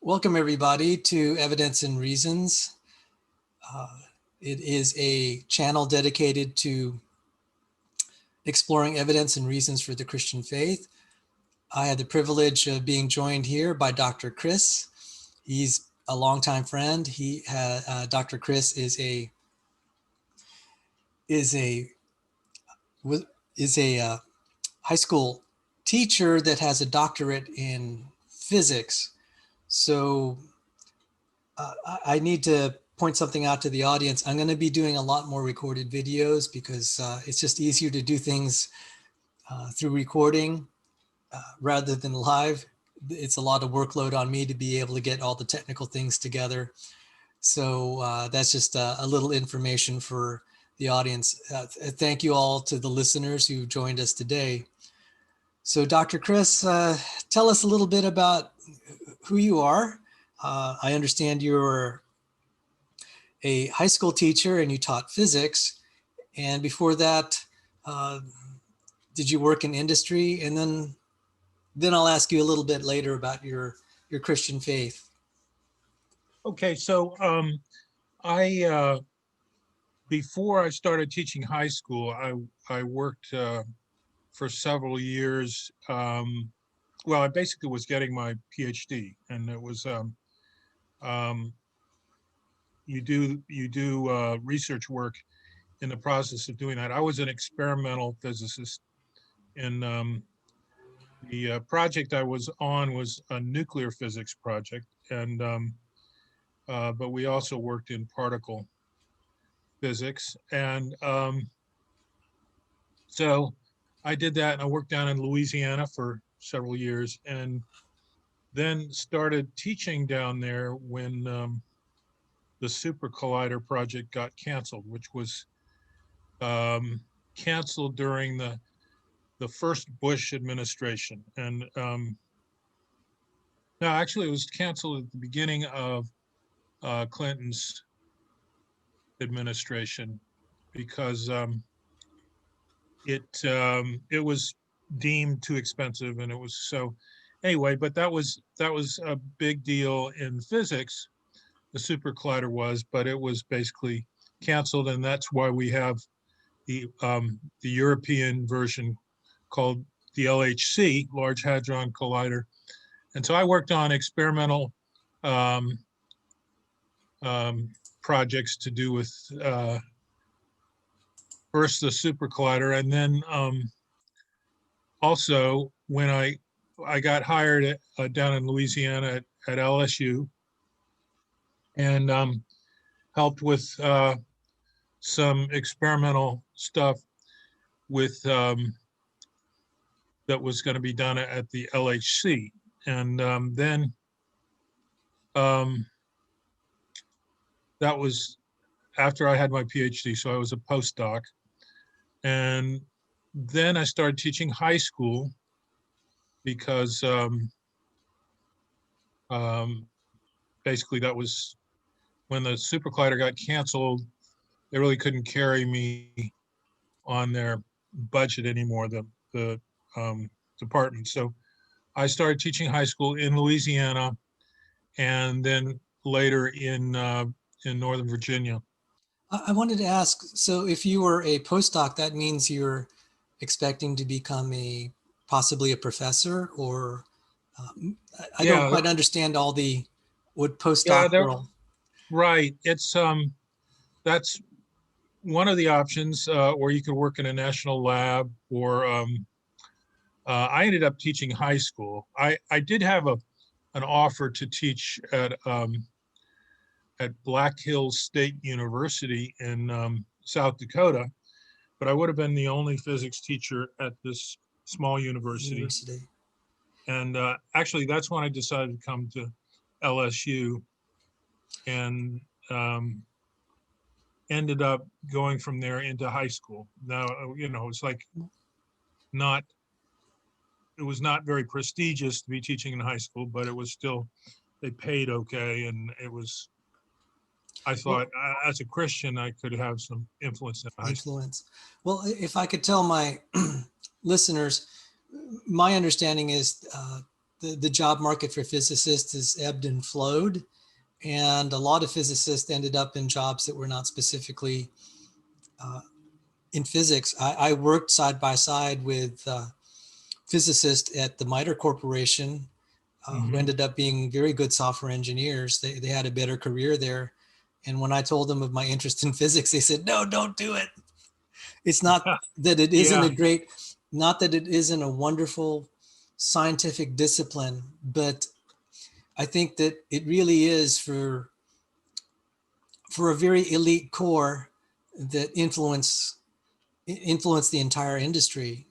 Welcome everybody to Evidence and Reasons. It is a channel dedicated to exploring evidence and reasons for the Christian faith. I had the privilege of being joined here by Dr. Chris. He's a longtime friend. Dr. Chris is a high school teacher that has a doctorate in physics. So I need to point something out to the audience. I'm going to be doing a lot more recorded videos because it's just easier to do things through recording rather than live. It's a lot of workload on me to be able to get all the technical things together. So that's just a little information for the audience. Thank you all to the listeners who joined us today. So Dr. Chris, tell us a little bit about who you are. I understand you're a high school teacher and you taught physics. And before that, did you work in industry? And then I'll ask you a little bit later about your Christian faith. Okay, so before I started teaching high school, I worked for several years. Well, I basically was getting my Ph.D. and it was you do research work in the process of doing that. I was an experimental physicist, and the project I was on was a nuclear physics project, and but we also worked in particle physics, and so I did that, and I worked down in Louisiana for several years, and then started teaching down there when the supercollider project got canceled, which was canceled during the first Bush administration. And no, actually it was canceled at the beginning of Clinton's administration because it was deemed too expensive, and it was so anyway. But that was a big deal in physics. The supercollider was, but it was basically canceled, and that's why we have the European version called the LHC, Large Hadron Collider. And so I worked on experimental projects to do with first the supercollider, and then also when I got hired down in Louisiana at LSU, and helped with some experimental stuff with that was going to be done at the LHC. And then that was after I had my PhD, so I was a postdoc. And then I started teaching high school because basically that was when the supercollider got canceled. They really couldn't carry me on their budget anymore, the department. So I started teaching high school in Louisiana, and then later in Northern Virginia. I wanted to ask, so if you were a postdoc, that means you're expecting to become possibly a professor, or I don't quite understand all what postdoctoral. Right. It's that's one of the options, or you could work in a national lab, or I ended up teaching high school. I did have an offer to teach at Black Hills State University in South Dakota, but I would have been the only physics teacher at this small university. And actually, that's when I decided to come to LSU, and ended up going from there into high school. Now, it's like it was not very prestigious to be teaching in high school, but it was still, they paid okay. And it was, I thought, as a Christian, I could have some influence in high school. Well, if I could tell my listeners, my understanding is the job market for physicists has ebbed and flowed. And a lot of physicists ended up in jobs that were not specifically in physics. I worked side by side with physicists at the MITRE Corporation who Hmm. ended up being very good software engineers. They had a better career there. And when I told them of my interest in physics, they said, no, don't do it. It's not that it isn't Yeah, a great, not that it isn't a wonderful scientific discipline, but I think that it really is for a very elite core that influence the entire industry.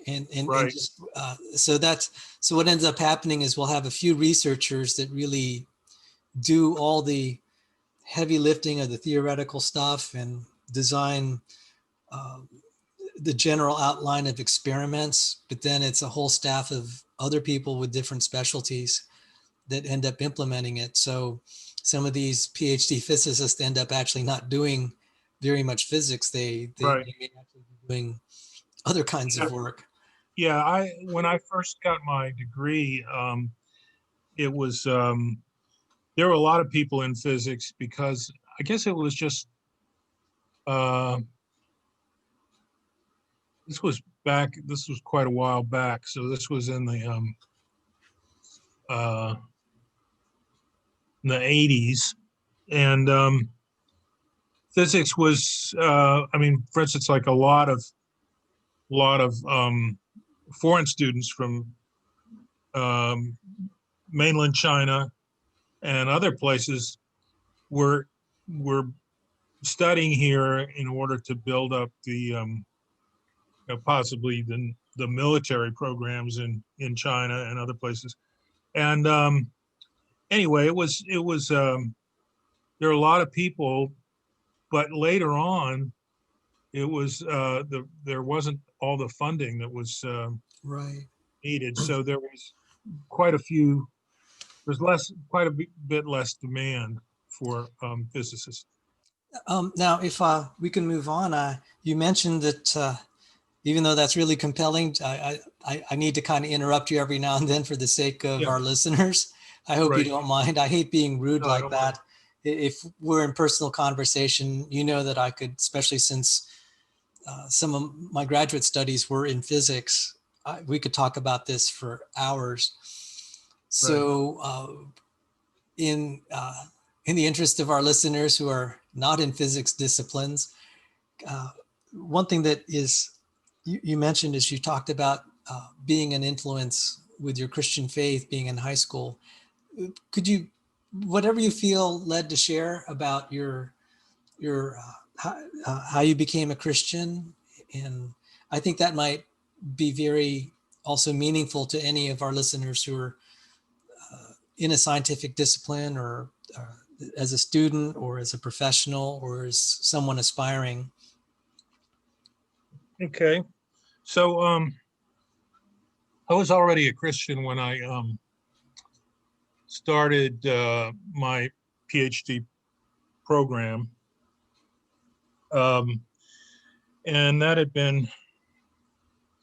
And right. just so what ends up happening is we'll have a few researchers that really do all the heavy lifting of the theoretical stuff and design uh, the general outline of experiments, but then it's a whole staff of other people with different specialties that end up implementing it. So some of these PhD physicists end up actually not doing very much physics. Right. They may actually be doing other kinds Yeah. of work. Yeah. When I first got my degree, it was, there were a lot of people in physics because I guess it was just, uh, this was quite a while back. So this was uh, in the 80s. And physics was, I mean, for instance, like a lot of foreign students from um, mainland China and other places were were studying here in order to build up possibly the military programs in China and other places. And anyway, it was there are a lot of people, but later on, there wasn't all the funding that was Right. needed, so there was quite a few. There's quite a bit less demand for physicists. Now, if we can move on, you mentioned that even though that's really compelling, I need to kind of interrupt you every now and then for the sake of Yeah, our listeners. I hope you right. don't mind. I hate being rude No, I like don't mind. that. If we're in personal conversation, you know that I could, especially since some of my graduate studies were in physics, we could talk about this for hours. Right. So, in in the interest of our listeners who are not in physics disciplines, uh, one thing that is you mentioned is you talked about being an influence with your Christian faith, being in high school. Could you, whatever you feel led to share about your how you became a Christian, and I think that might be very also meaningful to any of our listeners who are in a scientific discipline or as a student or as a professional or as someone aspiring. Okay. So I was already a Christian when I started my PhD program, um, and that had been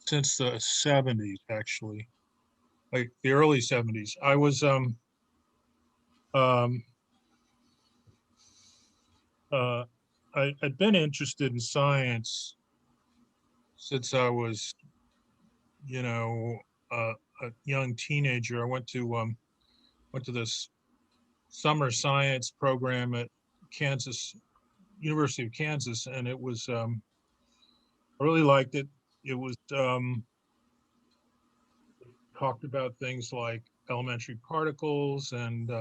since the 70s, actually, like the early 70s. Um, uh, I'd been interested in science since I was, you know, a young teenager. I went to this summer science program at Kansas University of Kansas, and it was I really liked it. It was talked about things like elementary particles and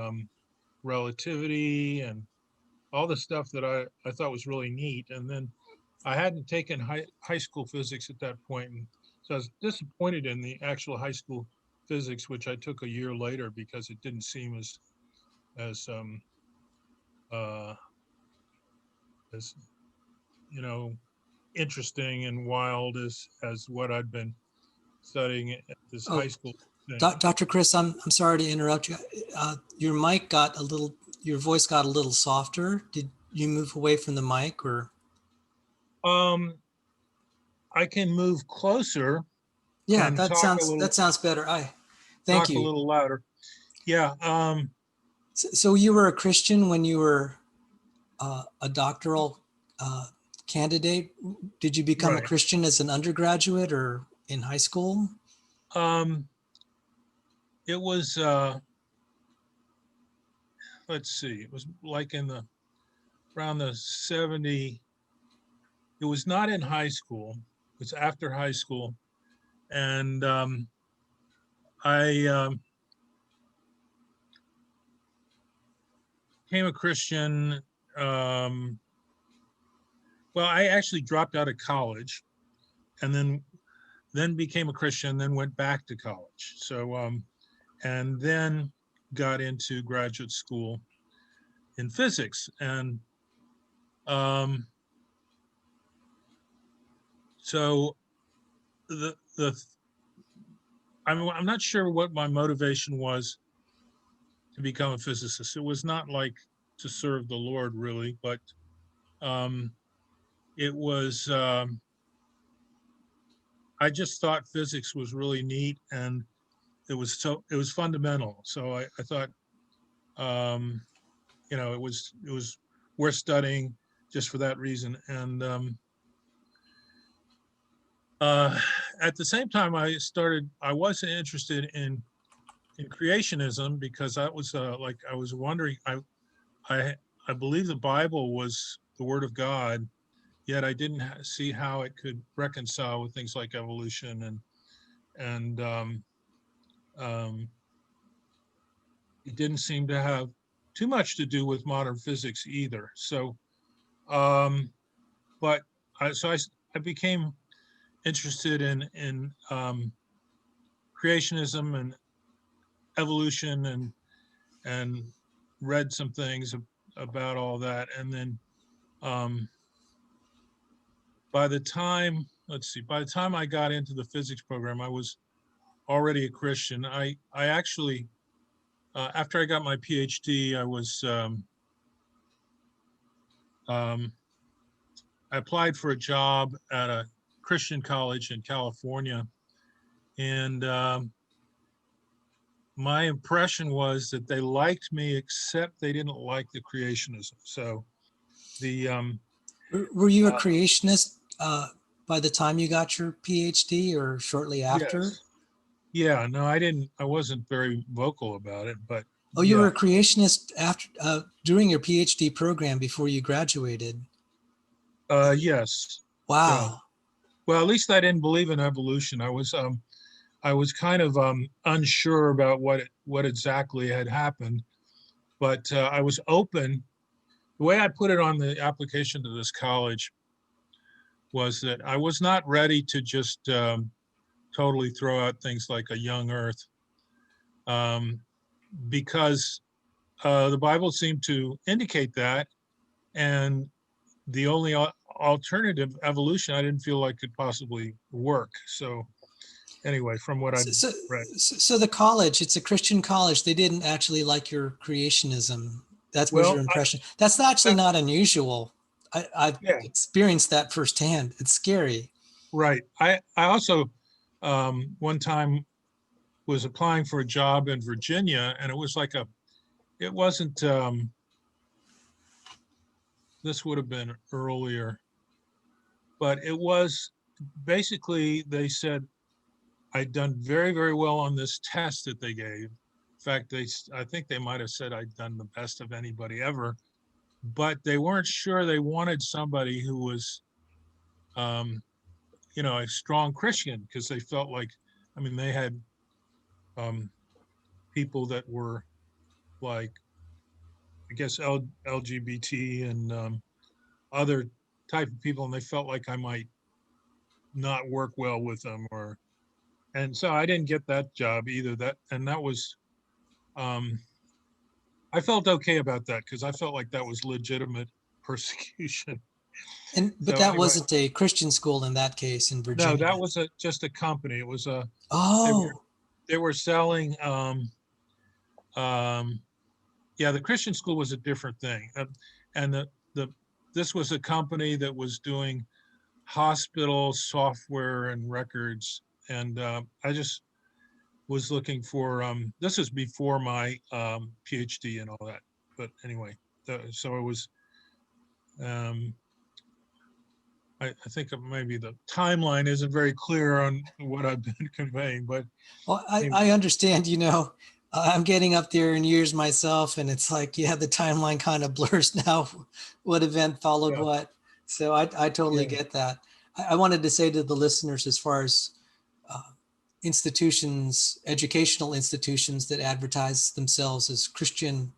relativity and all the stuff that I thought was really neat. And then I hadn't taken high school physics at that point, and so I was disappointed in the actual high school physics, which I took a year later because it didn't seem as uh, as you know interesting and wild as what I'd been studying at this high Oh, school thing. Dr. Chris, I'm sorry to interrupt you. Your mic got your voice got a little softer. Did you move away from the mic or? Um, I can move closer Yeah, and talk a little. that sounds better. Thank talk a you. little louder. Yeah. So you were a Christian when you were a doctoral candidate. Did you become a Right. Christian as an undergraduate or in high school? Um, it was, let's see, it was like in the, around the 70, it was not in high school. It was after high school. And I became a Christian. Um, well, I actually dropped out of college and then became a Christian, then went back to college. So and then got into graduate school in physics. And um, so the I'm not sure what my motivation was to become a physicist. It was not like to serve the Lord really, but um, it was I just thought physics was really neat and it was fundamental. So I thought um, it was worth studying just for that reason. And uh, at the same time, I was interested in creationism because that was like I was wondering. I I believe the Bible was the Word of God, yet I didn't see how it could reconcile with things like evolution and um, it didn't seem to have too much to do with modern physics either. So, um, but I became interested in creationism and evolution and read some things about all that. And then um, by the time I got into the physics program, I was already a Christian. I actually after I got my PhD, um, I applied for a job at a Christian college in California, and my impression was that they liked me, except they didn't like the creationism. So the Were you a uh, creationist by the time you got your PhD or shortly after? yes, yeah, no, I didn't. I wasn't very vocal about it, but Oh, you were yeah, a creationist after during your PhD program before you graduated. yes, yeah. Wow. Well, at least I didn't believe in evolution. I was kind of unsure about what exactly had happened, but I was open. The way I put it on the application to this college was that I was not ready to just totally throw out things like a young Earth, um, because the Bible seemed to indicate that, and the only alternative evolution I didn't feel like could possibly work. So anyway, from what So, I'd so, read, so the college, it's a Christian college. They didn't actually like your creationism. That was your well, impression. That's actually I, not unusual. I've yeah, experienced that firsthand. It's scary. right. I also one time was applying for a job in Virginia, and it wasn't. This would have been earlier, but it was basically they said I'd done very well on this test that they gave. In fact, I think they might have said I'd done the best of anybody ever, but they weren't sure they wanted somebody who was, um, a strong Christian because they felt like, I mean, they had um, people that were like, I guess, LGBT and other type of people, and they felt like I might not work well with them, and so I didn't get that job either. That was, um, I felt okay about that because I felt like that was legitimate persecution. But So that anyway, wasn't a Christian school in that case in no, Virginia. that was just a company. It was they were Oh, they were selling um, yeah, the Christian school was a different thing. And the this was a company that was doing hospital software and records. And was looking for, this is before my PhD and all that. But anyway, so it was, um, I think maybe the timeline isn't very clear on what I've been conveying, but Well, anyway, I understand, I'm getting up there in years myself, and it's like, yeah, the timeline kind of blurs now. What event followed yeah, what? So I totally yeah, get that. I wanted to say to the listeners, as far as uh, institutions, educational institutions that advertise themselves as Christian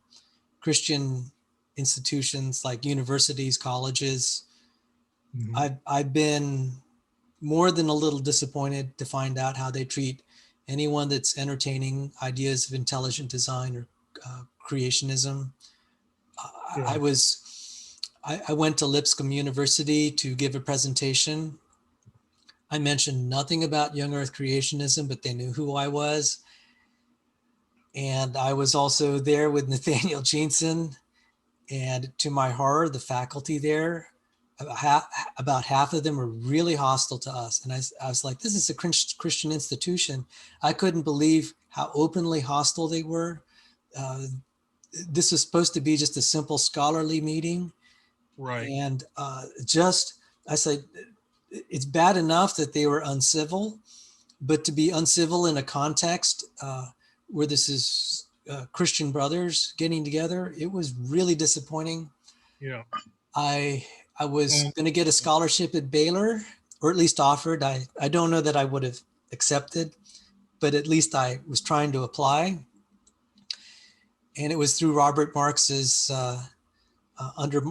institutions like universities, colleges, mhm, I've been more than a little disappointed to find out how they treat anyone that's entertaining ideas of intelligent design or creationism. yeah, I was I went to Lipscomb University to give a presentation. I mentioned nothing about young Earth creationism, but they knew who I was. And I was also there with Nathaniel Jeanson. And to my horror, the faculty there, about half of them were really hostile to us. And I was like, this is a Christian institution. I couldn't believe how openly hostile they were. Uh, this was supposed to be just a simple scholarly meeting. right, And I said, it's bad enough that they were uncivil, but to be uncivil in a context where this is Christian brothers getting together, it was really disappointing. yeah. I I was And going to get a scholarship at Baylor, or at least offered. I don't know that I would have accepted, but at least I was trying to apply. And it was through Robert Marx's, under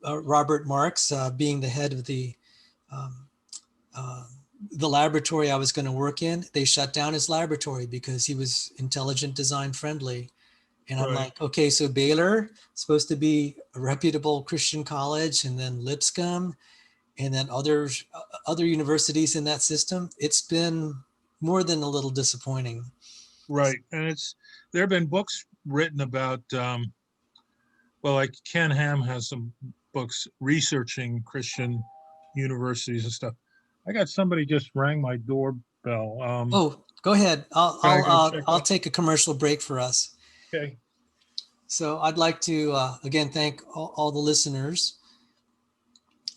Robert Marx being the head of um, uh, the laboratory I was going to work in. They shut down his laboratory because he was intelligent design friendly. And I'm right, like, okay, so Baylor, supposed to be a reputable Christian college, and then Lipscomb, and then other universities in that system. It's been more than a little disappointing. right. And there have been books written about, well, like Ken Ham has some books researching Christian universities and stuff. I got somebody just rang my doorbell. Oh, go ahead. Can I go check I'll that? take a commercial break for us. Okay. So I'd like to again thank all the listeners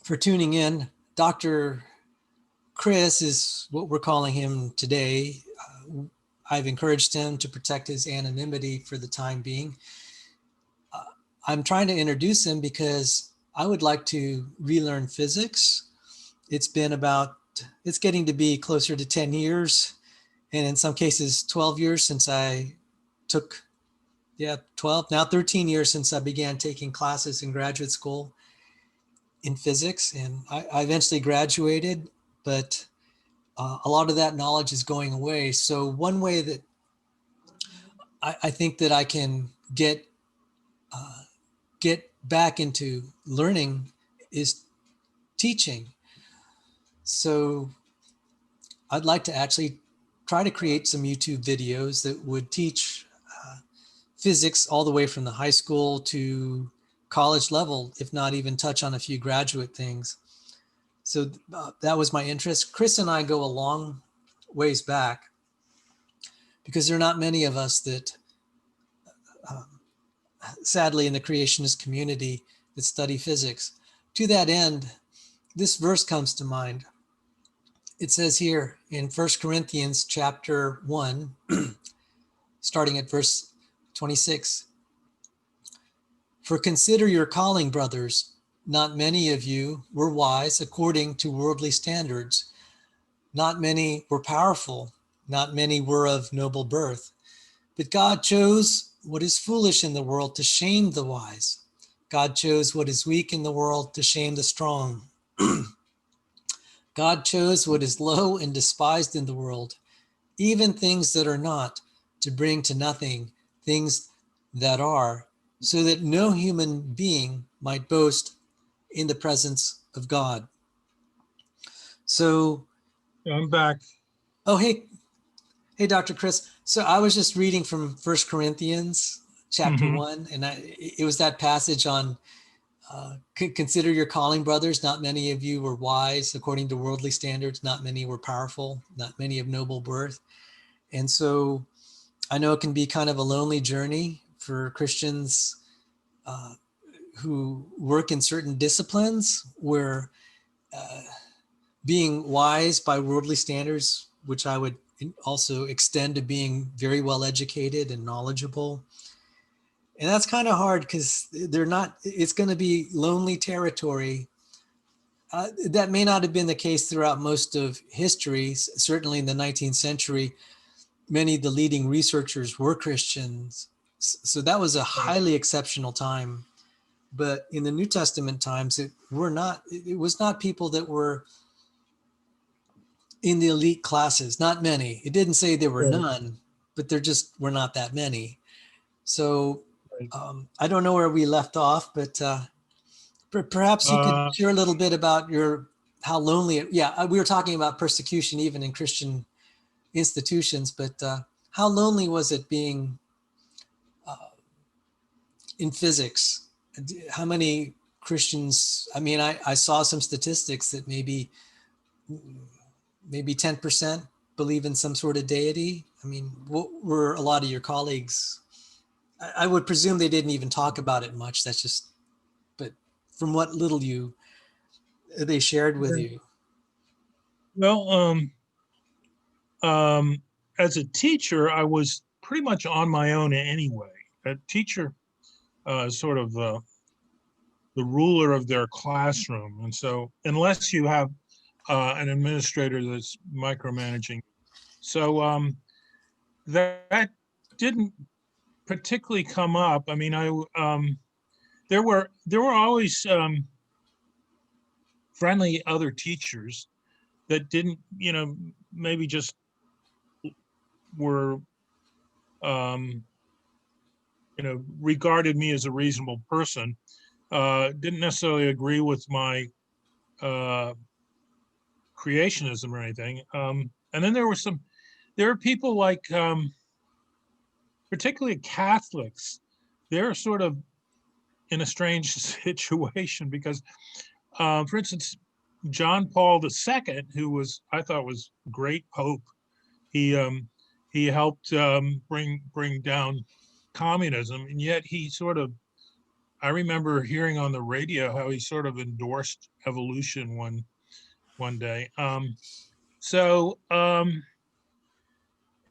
for tuning in. Dr. Chris is what we're calling him today. I've encouraged him to protect his anonymity for the time being. I'm trying to introduce him because I would like to relearn physics. It's getting to be closer to 10 years, and in some cases 12 years since I took, yeah, 12, now 13 years since I began taking classes in graduate school in physics. And I eventually graduated, but a lot of that knowledge is going away. So one way that I think that I can uh, get back into learning is teaching. So I'd like to actually try to create some YouTube videos that would teach physics all the way from the high school to college level, if not even touch on a few graduate things. So that was my interest. Chris and I go a long ways back because there are not many of us that, um, sadly, in the creationist community that study physics. To that end, this verse comes to mind. It says here in 1 Corinthians chapter 1, starting at verse 26, for consider your calling, brothers. Not many of you were wise according to worldly standards. Not many were powerful. Not many were of noble birth. But God chose what is foolish in the world to shame the wise. God chose what is weak in the world to shame the strong. God chose what is low and despised in the world, even things that are not, to bring to nothing things that are, so that no human being might boast in the presence of God. So, I'm back. oh, hey, Dr. Chris. So I was just reading from First Corinthians chapter Hmm. 1, and it was that passage on consider your calling, brothers. Not many of you were wise according to worldly standards. Not many were powerful. Not many of noble birth. And so I know it can be kind of a lonely journey for Christians uh, who work in certain disciplines where uh, being wise by worldly standards, which I would also extend to being very well educated and knowledgeable. And that's kind of hard because they're not, it's going to be lonely territory. That may not have been the case throughout most of history. Certainly in the 19th century, many of the leading researchers were Christians. So that was a Right. highly exceptional time. But in the New Testament times, it was not people that were in the elite classes, not many. It didn't say there were Right. none, but there just were not that many. So Right. I don't know where we left off, but perhaps you could Uh, share a little bit about your how lonely. Yeah, we were talking about persecution even in Christian institutions, but how lonely was it being in physics? How many Christians? I mean, I saw some statistics that maybe 10% believe in some sort of deity. I mean, what were a lot of your colleagues? I would presume they didn't even talk about it much. That's just, but from what little they shared with you. well, um, as a teacher, I was pretty much on my own anyway. A teacher, sort of the ruler of their classroom, and so unless you have an administrator that's micromanaging, so that didn't particularly come up. I mean, there were always friendly other teachers that didn't, maybe just were, um, regarded me as a reasonable person. Didn't necessarily agree with my uh, creationism or anything. And then there are people like, particularly Catholics. They're sort of in a strange situation because, for instance, John Paul II, who I thought was great Pope, he um, he helped bring down communism, and yet he sort of, I remember hearing on the radio how he sort of endorsed evolution one day. So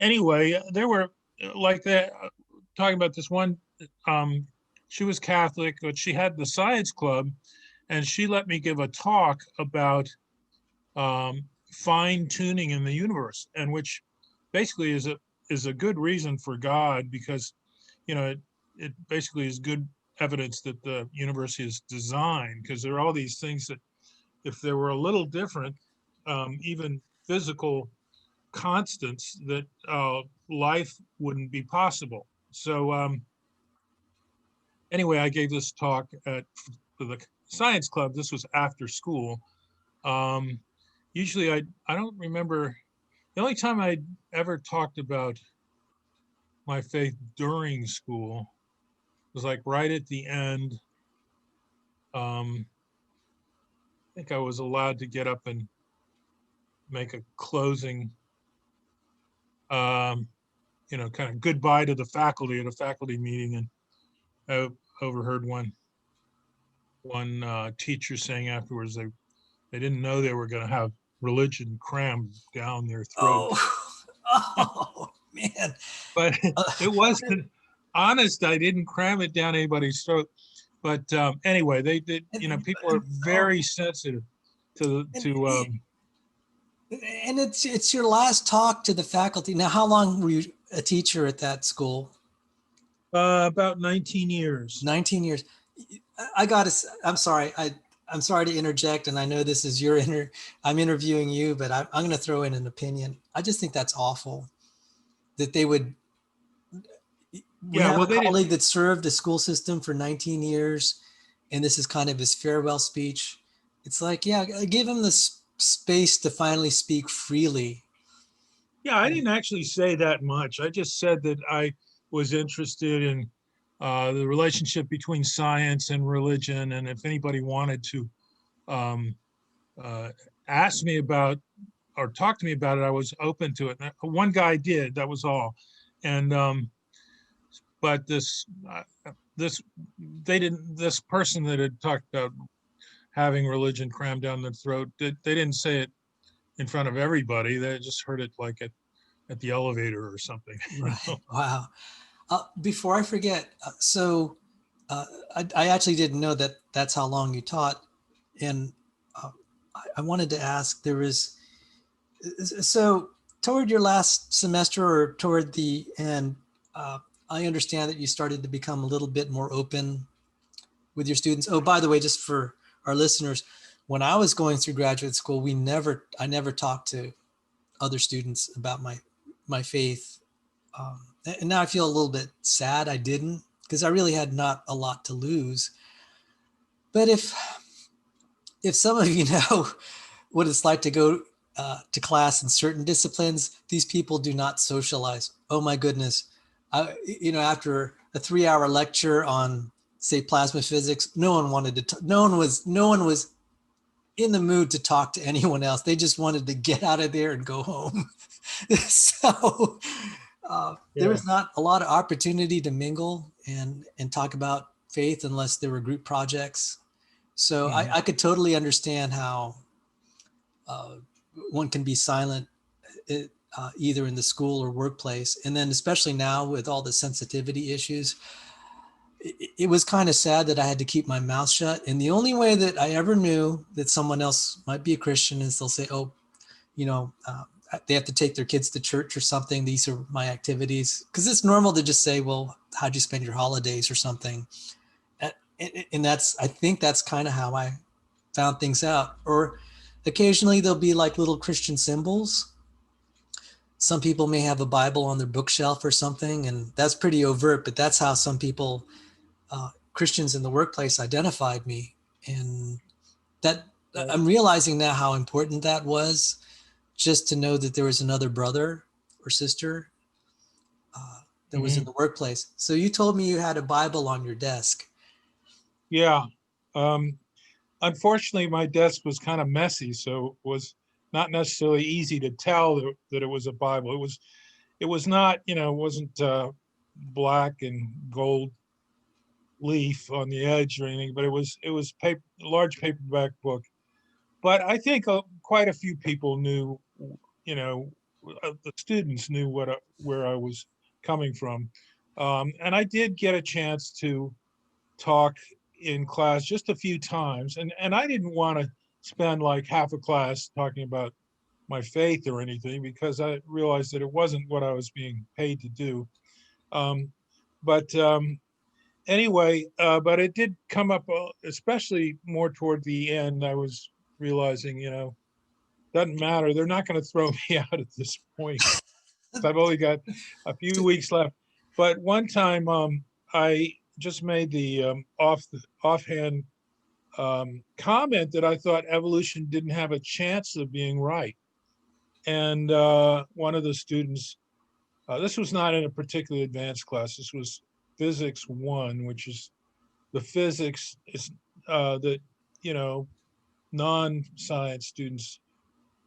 anyway, there were like that. Talking about this one, um, she was Catholic, but she had the science club, and she let me give a talk about fine tuning in the universe, and which basically is a good reason for God, because it basically is good evidence that the universe is designed, because there are all these things that if they were a little different, even physical constants, that life wouldn't be possible. So anyway, I gave this talk for the science club. This was after school. Um, Usually, I don't remember the only time I ever talked about my faith during school was like right at the end. I think I was allowed to get up and make a closing, um, kind of goodbye to the faculty at a faculty meeting, and I overheard one teacher saying afterwards they didn't know they were going to have religion crammed down their throat, Oh, oh man. but Uh, it wasn't honest. I didn't cram it down anybody's throat. But anyway, they did. People are oh, very sensitive to and, to. and it's your last talk to the faculty. Now, how long were you a teacher at that school? About 19 years. 19 years. I got to, I'm sorry. I'm sorry to interject. And I know this is I'm interviewing you, but I'm going to throw in an opinion. I just think that's awful that they would, we Yeah, have well, a they did. colleague that served the school system for 19 years. And this is kind of his farewell speech. It's like, yeah, give him the space to finally speak freely. Yeah, I didn't actually say that much. I just said that I was interested in the relationship between science and religion, and if anybody wanted to um, uh, ask me about or talk to me about it, I was open to it. And one guy did. That was all. And but this they didn't this person that had talked about having religion crammed down their throat, they didn't say it in front of everybody. They just heard it like at the elevator or something. You Right. know? Wow. Before I forget, uh, I actually didn't know that that's how long you taught. And I wanted to ask, there was, so toward your last semester or toward the end, uh, I understand that you started to become a little bit more open with your students. Oh, by the way, just for our listeners, when I was going through graduate school, I never talked to other students about my faith. And now I feel a little bit sad I didn't, because I really had not a lot to lose. But if some of you know what it's like to go to class in certain disciplines, these people do not socialize. Oh my goodness. After a 3-hour lecture on, say, plasma physics, no one wanted to, no one was in the mood to talk to anyone else. They just wanted to get out of there and go home. So there Yeah. was not a lot of opportunity to mingle and talk about faith unless there were group projects. So Mhm. I could totally understand how uh, one can be silent, either in the school or workplace. And then especially now with all the sensitivity issues, it was kind of sad that I had to keep my mouth shut. And the only way that I ever knew that someone else might be a Christian is they'll say, oh, you know, they have to take their kids to church or something. These are my activities. Because it's normal to just say, well, how'd you spend your holidays or something? And I think that's kind of how I found things out. Or occasionally there'll be like little Christian symbols. Some people may have a Bible on their bookshelf or something, and that's pretty overt, but that's how some people, Christians in the workplace, identified me. And that Right. I'm realizing now how important that was, just to know that there was another brother or sister that was in Mhm. the workplace. So you told me you had a Bible on your desk. Yeah. Um, Unfortunately, my desk was kind of messy, so it was not necessarily easy to tell that it was a Bible. It was not, it wasn't black and gold leaf on the edge or anything, but it was paper, large paperback book. But I think quite a few people knew, you know, the students knew where I was coming from, and I did get a chance to talk in class just a few times, and I didn't want to spend like half a class talking about my faith or anything because I realized that it wasn't what I was being paid to do. Um, but anyway, but it did come up, especially more toward the end. I was realizing, doesn't matter. They're not going to throw me out at this point. I've only got a few weeks left. But one time, I just made the offhand comment that I thought evolution didn't have a chance of being right. And one of the students, this was not in a particularly advanced class. This was physics one, which is the physics is that you know non-science students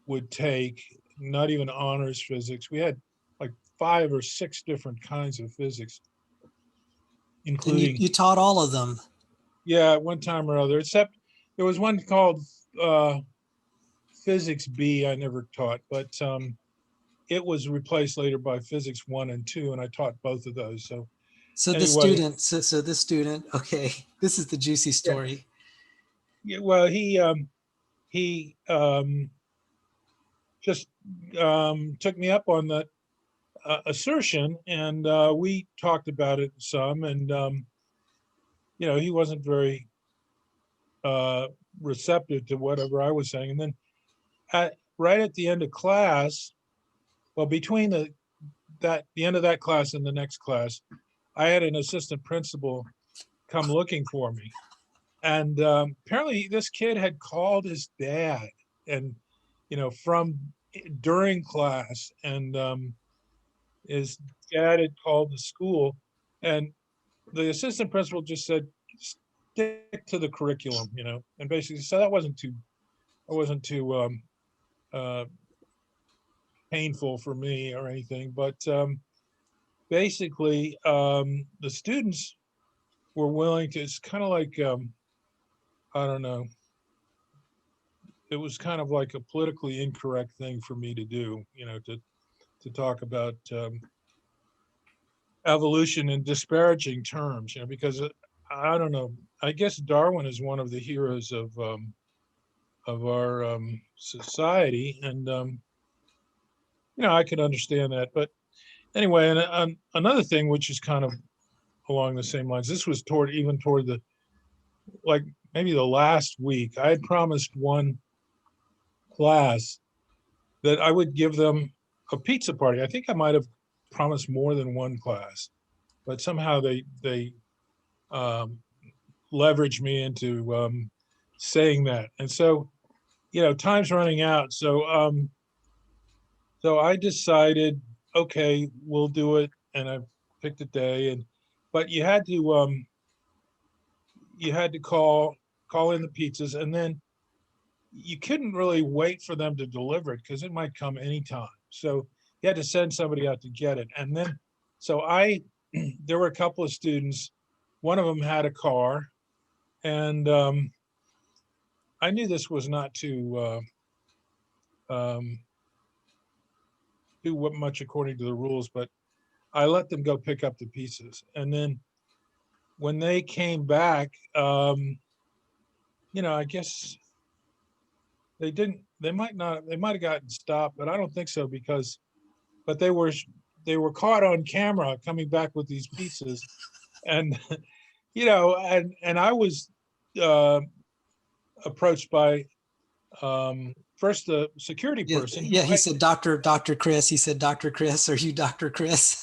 would take, not even honors physics. We had like 5 or 6 different kinds of physics, And you, including, you taught all of them. yeah, at one time or other, except there was one called uh, physics B I never taught, but it was replaced later by physics 1 and 2, and I taught both of those. So So the anyway, student, so this student, okay, this is the juicy yeah, story. yeah, well, he just took me up on that assertion, and we talked about it some, and he wasn't very uh, receptive to whatever I was saying. And then right at the end of class, well, between the end of that class and the next class, I had an assistant principal come looking for me, and apparently this kid had called his dad, and from during class, and his dad had called the school, and the assistant principal just said, stick to the curriculum, and basically, so that wasn't too uh, painful for me or anything. But basically the students were willing to, it's kind of like, I don't know, it was kind of like a politically incorrect thing for me to do, to talk about evolution in disparaging terms, because I don't know, I guess Darwin is one of the heroes of our society, and I could understand that. But anyway, and another thing which is kind of along the same lines, this was toward the, like, maybe the last week, I had promised one class that I would give them a pizza party. I think I might have promised more than one class, but somehow they um, leveraged me into saying that. And so, time's running out. So I decided, okay, we'll do it, and I picked a day. But you had to call in the pizzas, and then you couldn't really wait for them to deliver it because it might come anytime. So you had to send somebody out to get it. And then, so there were a couple of students. One of them had a car, and I knew this was not um, do much according to the rules, but I let them go pick up the pieces. And then when they came back, I guess they didn't. They might not. They might have gotten stopped, but I don't think so but they were caught on camera coming back with these pieces, and and I was uh, approached by first the security Yeah, person. yeah. He said, Dr. Chris. He said, Dr. Chris, are you Dr. Chris?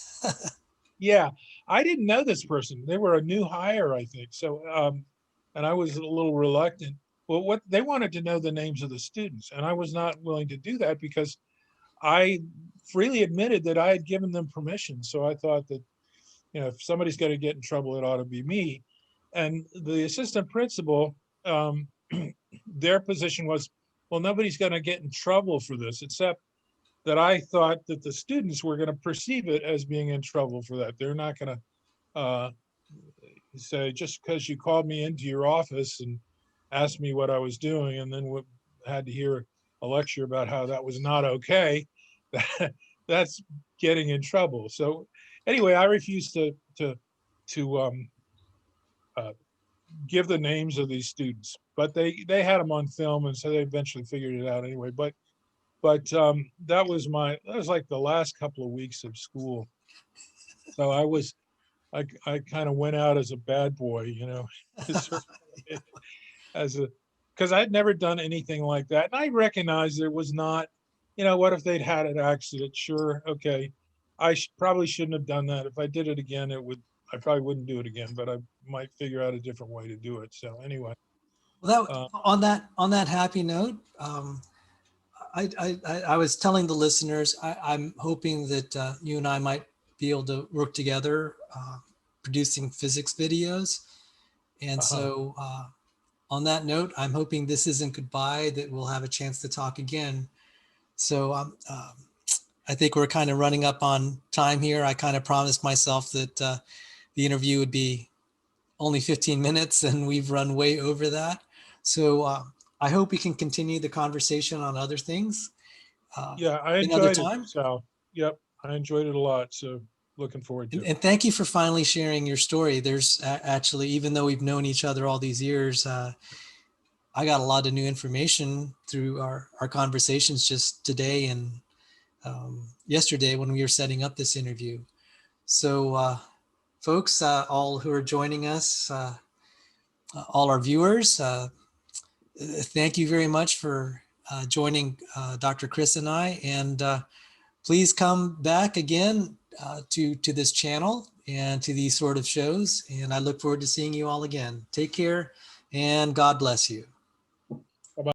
Yeah, I didn't know this person. They were a new hire, I think. So, and I was a little reluctant. Well, what they wanted to know the names of the students, and I was not willing to do that because I freely admitted that I had given them permission. So I thought that, if somebody's going to get in trouble, it ought to be me. And the assistant principal, their position was, well, nobody's going to get in trouble for this, except that I thought that the students were going to perceive it as being in trouble for that. They're not going to say, just because you called me into your office and asked me what I was doing, and then had to hear a lecture about how that was not okay, that's getting in trouble. So anyway, I refused to uh, give the names of these students, but they had them on film, and so they eventually figured it out anyway. But that was like the last couple of weeks of school. So I kind of went out as a bad boy, as a because I'd never done anything like that. And I recognized it was not, what if they'd had an accident? Sure, okay. Probably shouldn't have done that. If I did it again, I probably wouldn't do it again, but I might figure out a different way to do it. So anyway, Well, uh, on that happy note, I was telling the listeners, I'm hoping that you and I might be able to work together producing physics videos. And uh-huh. so on that note, I'm hoping this isn't goodbye, that we'll have a chance to talk again. So I think we're kind of running up on time here. I kind of promised myself that the interview would be only 15 minutes, and we've run way over that. So I hope we can continue the conversation on other things Yeah, I another enjoyed it, time. Sal. Yep, I enjoyed it a lot. So looking forward to it. And thank you for finally sharing your story. There's actually, even though we've known each other all these years, I got a lot of new information through our conversations just today and yesterday when we were setting up this interview. So, folks, all who are joining us, all our viewers, thank you very much for joining Dr. Chris and I. And please come back again to this channel and to these sort of shows. And I look forward to seeing you all again. Take care and God bless you.